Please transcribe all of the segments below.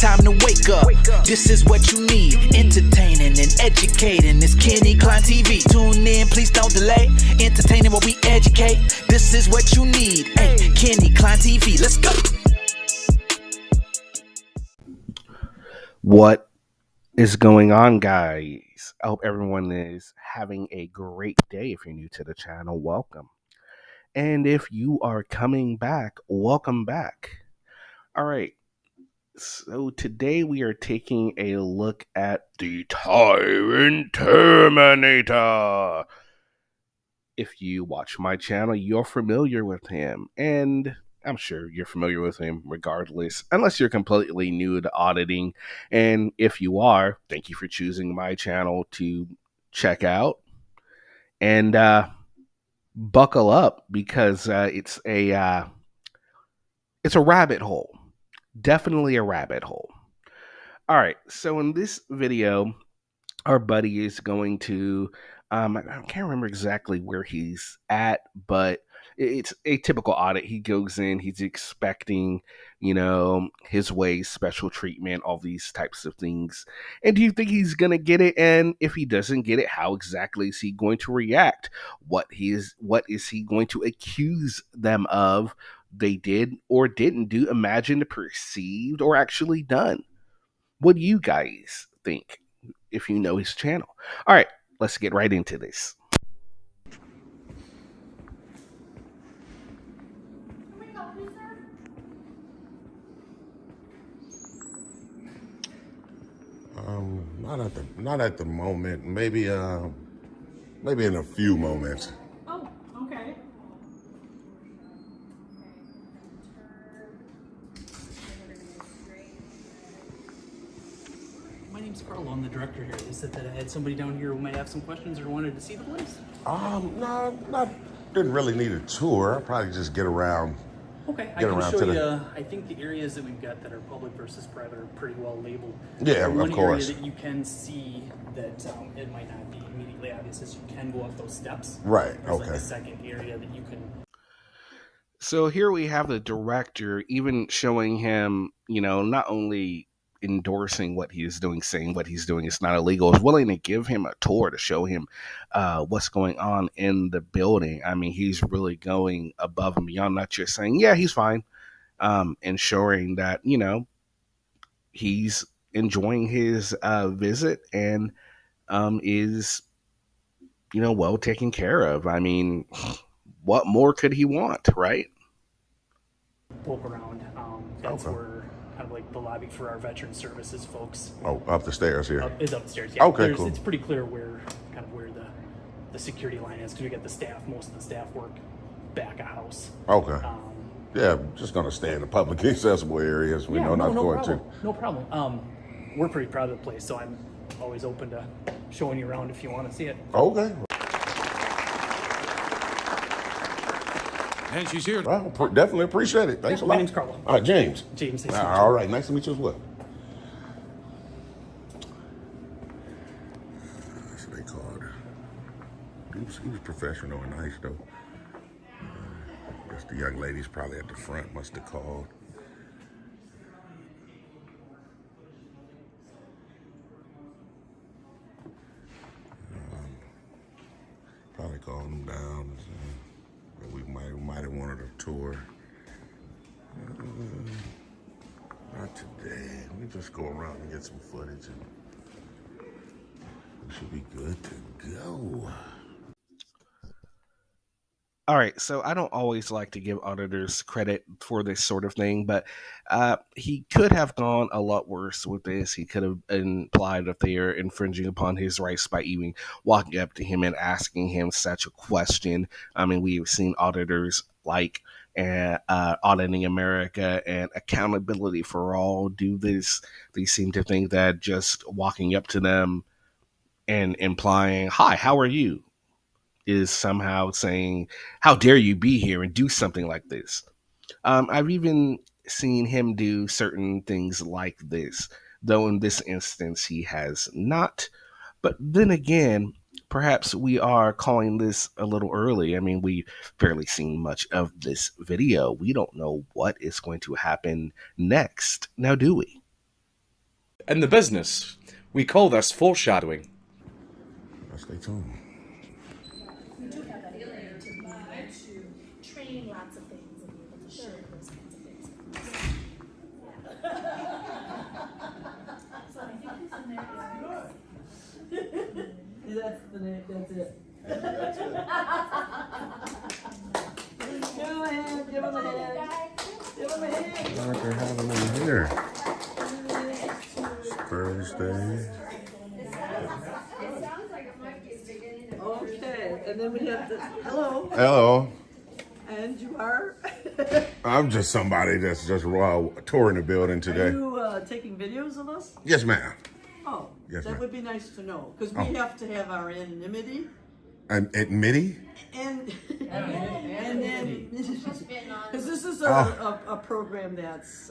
time to wake up. This is what you need, entertaining and educating. It's Kenny Klein TV. Tune in, please don't delay. Entertaining while we educate. This is what you need. Hey, Kenny Klein TV, let's go. What is going on, guys? I hope everyone is having a great day. If you're new to the channel, welcome. And if you are coming back, welcome back. All right. So today we are taking a look at the Tyrant Terminator. If you watch my channel, you're familiar with him, and I'm sure you're familiar with him regardless, unless you're completely new to auditing. And if you are, thank you for choosing my channel to check out. And buckle up, because it's a rabbit hole. Definitely a rabbit hole. All right, so in this video, our buddy is going to, I can't remember exactly where he's at, but it's a typical audit. He goes in, he's expecting, his way, special treatment, all these types of things. And do you think he's going to get it? And if he doesn't get it, how exactly is he going to react? What is he going to accuse them of they did or didn't do, imagined, perceived, or actually done? What do you guys think, if you know his channel? All right, let's get right into this. Not at the moment. Maybe in a few moments. Oh, okay. My name's Carl. I'm the director here. They said that I had somebody down here who might have some questions or wanted to see the place. Didn't really need a tour. I'll probably just get around. Okay, I can show you. I think the areas that we've got that are public versus private are pretty well labeled. Yeah, One of course. area that you can see that it might not be immediately obvious is you can go up those steps. Right. There's Okay. like a second area that you can. So here we have the director even showing him, not only endorsing what he is doing, saying what he's doing is not illegal, is willing to give him a tour to show him what's going on in the building. I mean, he's really going above and beyond, not just saying, yeah, he's fine, ensuring that, he's enjoying his visit and is, well taken care of. I mean, what more could he want, right? Poke around. That's where kind of like the lobby for our veteran services folks. Oh, up the stairs here. Is up the stairs. Yeah. Okay, cool. It's pretty clear where the security line is, because we got the staff. Most of the staff work back of house. Okay. Yeah, just gonna stay in the public accessible areas. We know not going to. No problem. We're pretty proud of the place, so I'm always open to showing you around if you want to see it. Okay. And she's here. Well, definitely appreciate it. Thanks a lot. My name's Carl. James. James. All right, nice to meet you as well. That's what they called her. He was professional and nice, though. I guess the young ladies probably at the front must have called. Probably called them down. We might have wanted a tour. Not today. We just go around and get some footage, and we should be good to go. All right, so I don't always like to give auditors credit for this sort of thing, but he could have gone a lot worse with this. He could have implied that they are infringing upon his rights by even walking up to him and asking him such a question. I mean, we've seen auditors like Auditing America and Accountability for All do this. They seem to think that just walking up to them and implying, "Hi, how are you?" is somehow saying, "How dare you be here and do something like this?" I've even seen him do certain things like this, though in this instance he has not. But then again, perhaps we are calling this a little early. I mean, we've barely seen much of this video. We don't know what is going to happen next. Now, do we? In the business, we call this foreshadowing. Stay tuned. We do have that ability to be able to train lots of things and be able to share those kinds of things. So I think he's in there. That's the name, that's it. Give him a hand, give him a hand. Give him a hand. What they're having in here? It's Thursday. Okay, and then we have the, hello, Hello. and you are? I'm just somebody that's just touring the building Are today. you taking videos of us? Yes, ma'am. Oh, Yes, that ma'am. would be nice to know, because we have to have our anonymity At Mitty? and then, because this is Oh. a program that's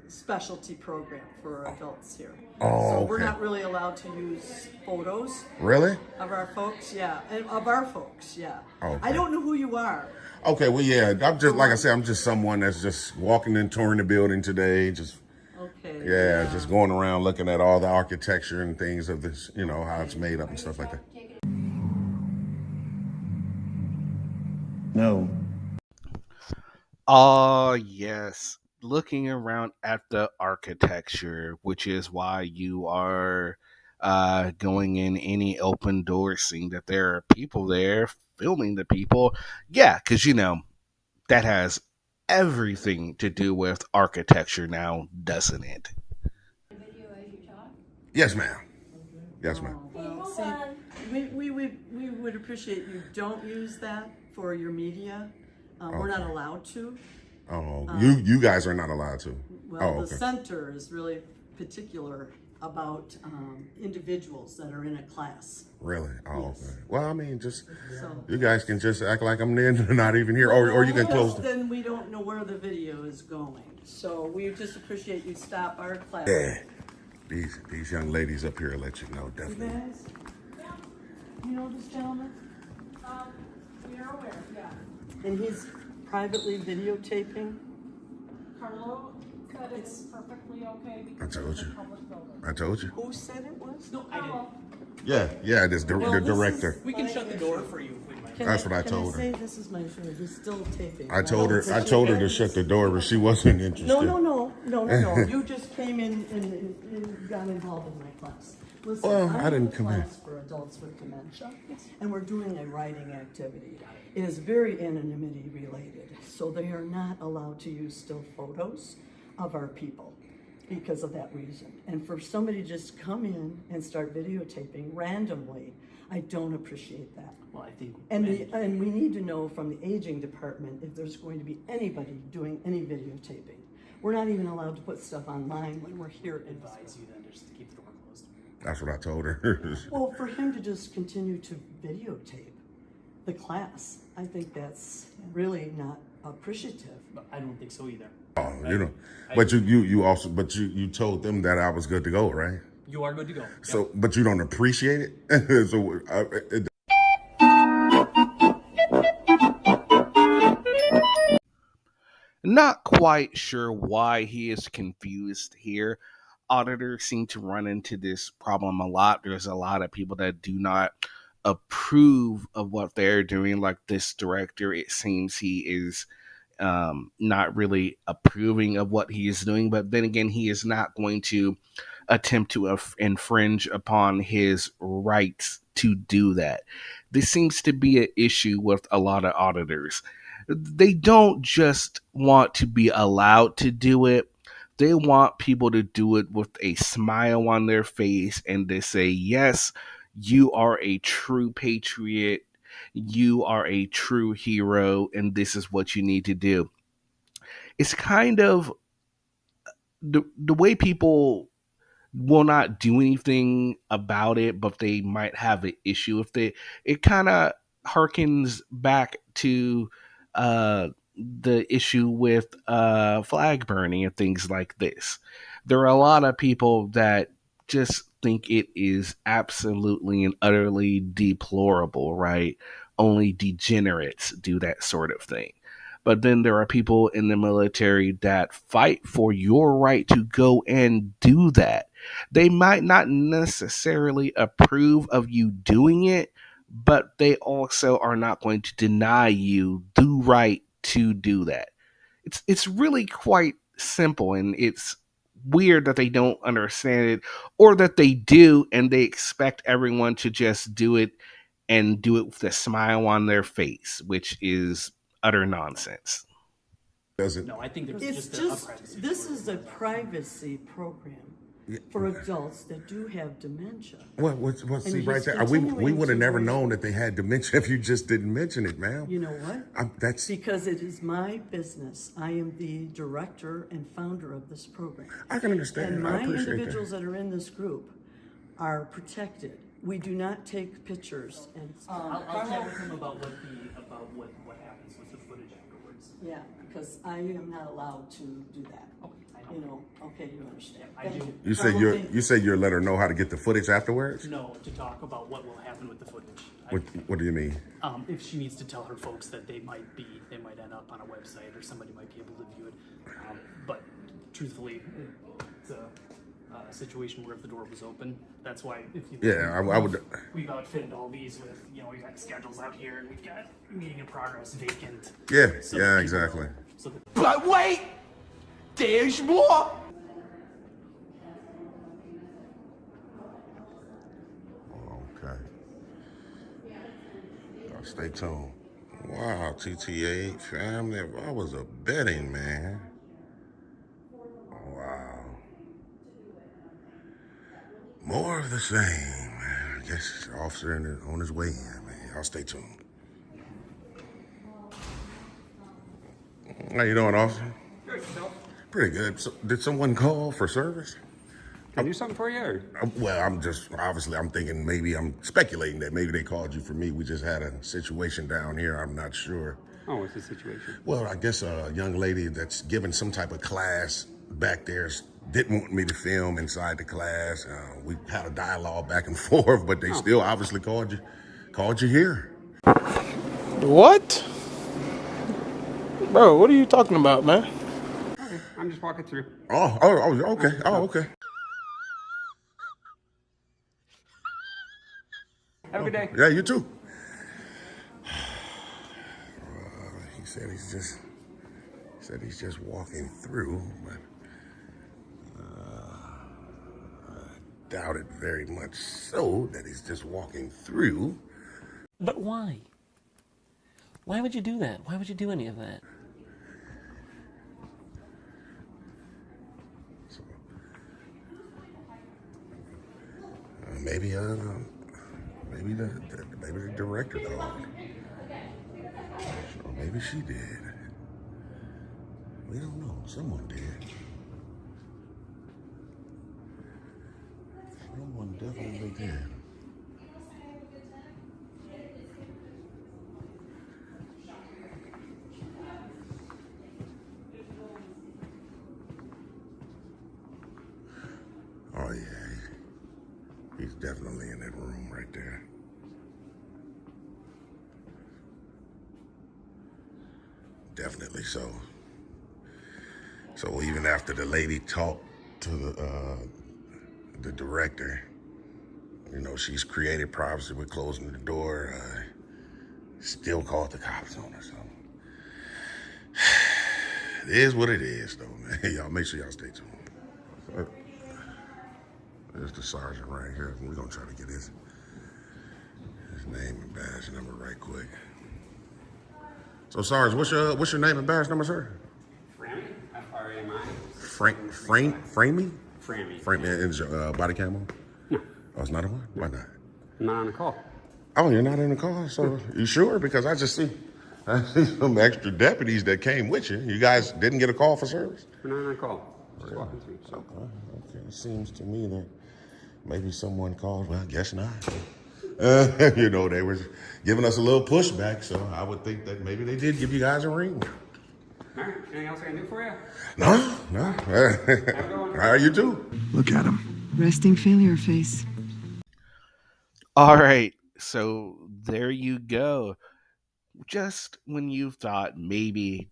specialty program for adults here. Oh, So we're okay. not really allowed to use photos Really? of our folks, yeah, and of our folks, yeah. Okay. I don't know who you are. Okay, well, yeah, I'm just, like I said, I'm just someone that's just walking and touring the building today. Just, Okay. yeah, just going around looking at all the architecture and things of this, you know, how it's made up and stuff like that. No. Yes. Looking around at the architecture, which is why you are going in any open door, seeing that there are people there filming the people. Yeah, because, that has everything to do with architecture now, doesn't it? Yes, ma'am. Yes, ma'am. Well, see, we would appreciate you don't use that for your media. We're not allowed to. Oh, you guys are not allowed to. Well, Oh, the okay. center is really particular about individuals that are in a class. Really? Oh, Yes. okay. Well, I mean, just So you guys can just act like I'm not even here, or you can close. Then we don't know where the video is going. So we just appreciate you stop our class. Yeah. These young ladies up here will let you know, You definitely. guys, you know this gentleman? We are aware, yeah. And he's privately videotaping. Carlo said it's perfectly okay I because told it's a you. public building. I told you. Who said it was? No, I didn't. Yeah, this the Well, this director. is- We can shut the door for you if we'd like. Can That's what I can told her. say this is my shirt? He's still taping. I told her to shut the door, but she wasn't interested. No. You just came in and got involved in my class. Listen, Well, I'm I didn't in a come in. class for adults with dementia, and we're doing a writing activity. It is very anonymity related, so they are not allowed to use still photos of our people because of that reason. And for somebody to just come in and start videotaping randomly, I don't appreciate that. Well, I think. And we need to know from the aging department if there's going to be anybody doing any videotaping. We're not even allowed to put stuff online when we're here at Advise you then just to keep the door closed. That's what I told her. Well, for him to just continue to videotape the class, I think that's really not appreciative. But I don't think so either. Oh, but you told them that I was good to go, right? You are good to go. Yep. So, but you don't appreciate it. So, Not quite sure why he is confused here. Auditors seem to run into this problem a lot. There's a lot of people that do not approve of what they're doing. Like this director, it seems he is not really approving of what he is doing. But then again, he is not going to attempt to infringe upon his rights to do that. This seems to be an issue with a lot of auditors. They don't just want to be allowed to do it. They want people to do it with a smile on their face and they say, yes, you are a true patriot. You are a true hero, and this is what you need to do. It's kind of the way people will not do anything about it, but they might have an issue with it. It kind of harkens back to the issue with flag burning and things like this. There are a lot of people that just think it is absolutely and utterly deplorable, right? Only degenerates do that sort of thing. But then there are people in the military that fight for your right to go and do that. They might not necessarily approve of you doing it, but they also are not going to deny you the right to do that. It's really quite simple, and it's weird that they don't understand it, or that they do and they expect everyone to just do it and do it with a smile on their face, which is utter nonsense. Does it? No, I think there's It's just, just, a privacy. this is a privacy program for adults that do have dementia. Well, see, he's right there, we continuing would have to never raise known it. that they had dementia if you just didn't mention it, ma'am. You know what? That's Because it is my business. I am the director and founder of this program. I can understand. And I my appreciate individuals that. that are in this group are protected. We do not take pictures and. I'll chat with him about what happens with the footage afterwards. Yeah, because I am not allowed to do that. Okay, I know. You know, okay, you understand. I Thank do. You say Carlo, you're thank you say you'll let her know how to get the footage afterwards. No, to talk about what will happen with the footage. What do you mean? If she needs to tell her folks that they might end up on a website or somebody might be able to view it. But truthfully, it's a situation where if the door was open, that's why if you Yeah, I would. we've outfitted all these with we've got schedules out here and we've got meeting in progress vacant. Yeah, So yeah, that people exactly. know, so that But wait, there's more. Okay. Stay tuned. Wow, TTA family. I was a betting man. Wow. More of the same, man. I guess the officer on his way in, man. I'll stay tuned. How you doing, officer? Good, yourself? Pretty good. So, did someone call for service? Can I do something for you? Or? Well, I'm thinking maybe I'm speculating that maybe they called you for me. We just had a situation down here. I'm not sure. Oh, what's the situation? Well, I guess a young lady that's giving some type of class back there didn't want me to film inside the class. We had a dialogue back and forth, but they still obviously called you here. What? Bro, what are you talking about, man? Okay, I'm just walking through. Okay. Oh, okay. Have a good day. Yeah, you too. He said he's just walking through, but I doubt it very much so that he's just walking through. But why? Why would you do that? Why would you do any of that? So, maybe the director called. Or maybe she did. We don't know. Someone did. Someone definitely did. Oh yeah, he's definitely in that room right there. Definitely so. So even after the lady talked to the director, she's created privacy with closing the door. Still called the cops on her. So it is what it is, though, man. Y'all make sure y'all stay tuned. There's the sergeant right here. We're gonna try to get his name and badge number right quick. So, Sarge, what's your name and badge number, sir? Frammy? F-R-A-M-I. Framey? Frammy. Framey. Is your body cam on? No, Oh, it's not on? Why not? I'm not on a call. Oh, you're not in the car? So, you sure? Because I see some extra deputies that came with you. You guys didn't get a call for service? We're not on a call. Just walking through. So. Okay. It seems to me that maybe someone called. Well, I guess not. They were giving us a little pushback, so I would think that maybe they did give you guys a ring. All right, anything else I can do for you? No. How are you too? Look at him. Resting failure face. All right, so there you go. just when you thought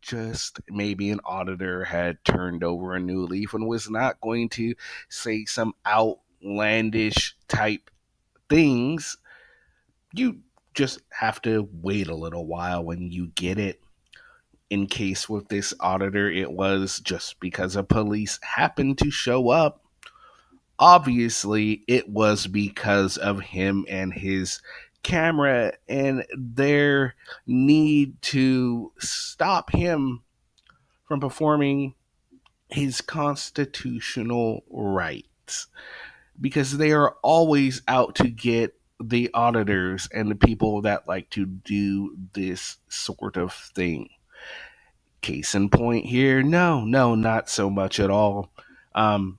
just maybe an auditor had turned over a new leaf and was not going to say some outlandish type things, you just have to wait a little while when you get it. In case with this auditor, it was just because a police happened to show up. Obviously, it was because of him and his camera and their need to stop him from performing his constitutional rights, because they are always out to get the auditors and the people that like to do this sort of thing. Case in point here, no, not so much at all. Um,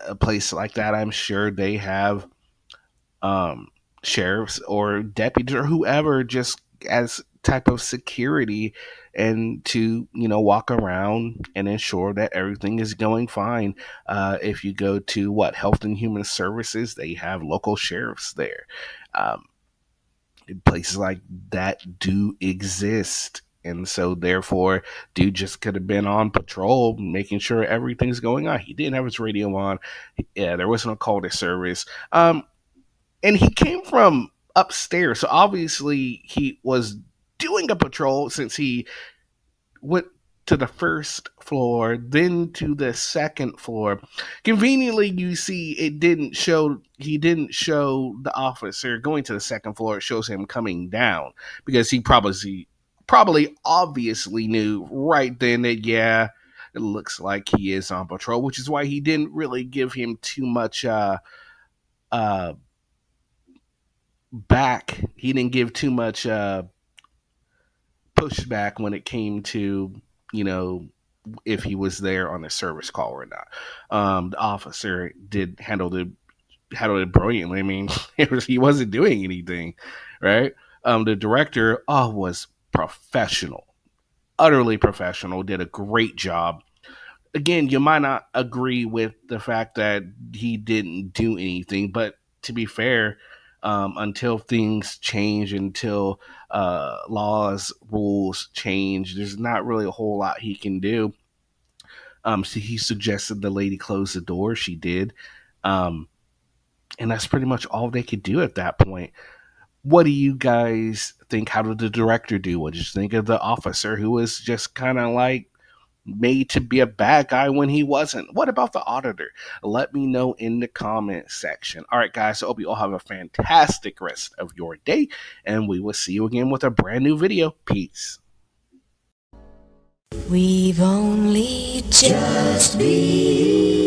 a place like that, I'm sure they have um, sheriffs or deputies or whoever just as type of security, and to walk around and ensure that everything is going fine. If you go to Health and Human Services, they have local sheriffs there. um, Places like that do exist, and so therefore dude just could have been on patrol making sure everything's going on. He didn't have his radio on. Yeah, there wasn't a call to service. And he came from upstairs, so obviously he was doing a patrol, since he went to the first floor, then to the second floor. Conveniently, you see, he didn't show the officer going to the second floor. It shows him coming down, because he probably obviously knew right then that, yeah, it looks like he is on patrol, which is why he didn't really give him too much uh back. He didn't give too much pushback when it came to, you know, if he was there on a service call or not. The officer did handle it brilliantly. I mean, he wasn't doing anything, right? The director was professional, utterly professional, did a great job. Again, you might not agree with the fact that he didn't do anything, but to be fair, until things change, until laws, rules change, there's not really a whole lot he can do. So he suggested the lady close the door. She did. Um, and that's pretty much all they could do at that point. What do you guys think? How did the director do? What did you think of the officer who was just kind of like made to be a bad guy when he wasn't? What about the auditor? Let me know in the comment section. All right, guys, I hope you all have a fantastic rest of your day, and we will see you again with a brand new video. Peace. We've only just begun.